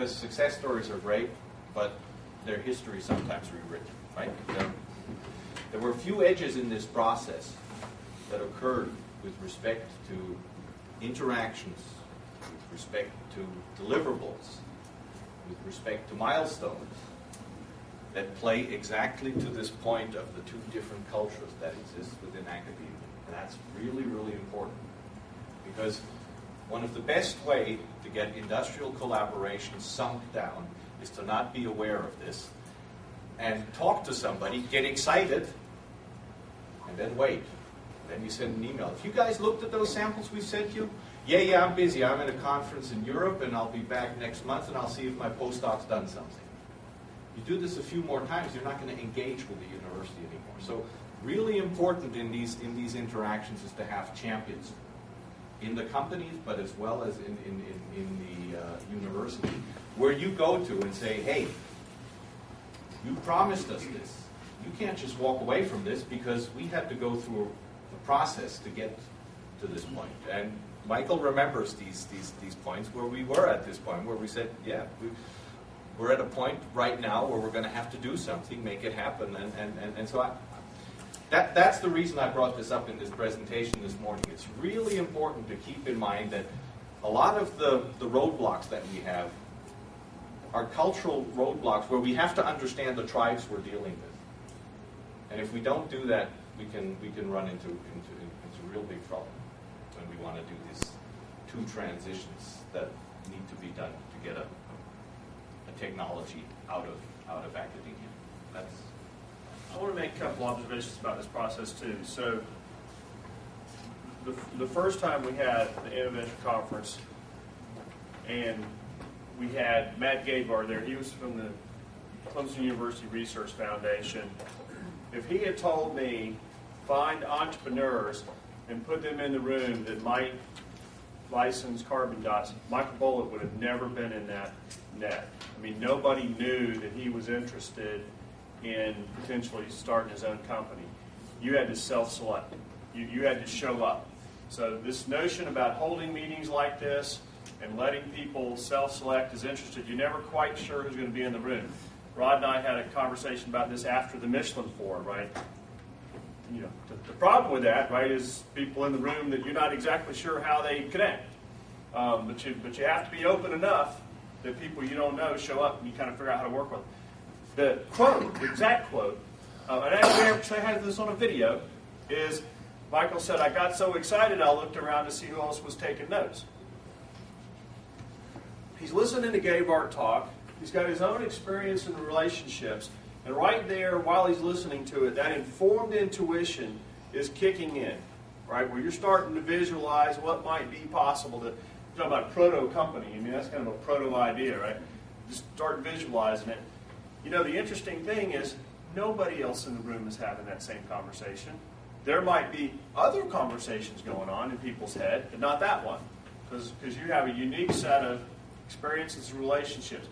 because success stories are great, but their history is sometimes rewritten, right? There were a few edges in this process that occurred with respect to interactions, with respect to deliverables, with respect to milestones, that play exactly to this point of the two different cultures that exist within academia. And that's really, really important. Because one of the best way to get industrial collaboration sunk down is to not be aware of this and talk to somebody, get excited, and then wait. Then you send an email. If you guys looked at those samples we sent you, yeah, I'm busy. I'm at a conference in Europe, and I'll be back next month, and I'll see if my postdoc's done something. You do this a few more times, you're not going to engage with the university anymore. So really important in these interactions is to have champions in the companies, but as well as in the university, where you go to and say, hey, you promised us this. You can't just walk away from this because we had to go through a process to get to this point. And Michael remembers these points where we were at this point, where we said, yeah, we're at a point right now where we're going to have to do something, make it happen. And so that's the reason I brought this up in this presentation this morning. It's really important to keep in mind that a lot of the roadblocks that we have are cultural roadblocks where we have to understand the tribes we're dealing with. And if we don't do that, we can run into real big trouble when we want to do these two transitions that need to be done to get a technology out of academia. I want to make a couple observations about this process too. So the first time we had the Innovation Conference, and we had Matt Gabor there. He was from the Clemson University Research Foundation. If he had told me, find entrepreneurs and put them in the room that might license carbon dots, Michael Bolick would have never been in that net. I mean, nobody knew that he was interested in potentially starting his own company. You had to self-select. You had to show up. So this notion about holding meetings like this and letting people self-select is interested. You're never quite sure who's going to be in the room. Rod and I had a conversation about this after the Michelin Forum, right? You know, the problem with that, right, is people in the room that you're not exactly sure how they connect. But you have to be open enough that people you don't know show up and you kind of figure out how to work with them. The quote, the exact quote, and actually I had this on a video, is Michael said, I got so excited I looked around to see who else was taking notes. He's listening to Gabart talk. He's got his own experience in relationships. And right there, while he's listening to it, that informed intuition is kicking in, right? Where you're starting to visualize what might be possible. You're talking about proto-company. I mean, that's kind of a proto-idea, right? Just start visualizing it. You know, the interesting thing is nobody else in the room is having that same conversation. There might be other conversations going on in people's head, but not that one. Because you have a unique set of experiences and relationships.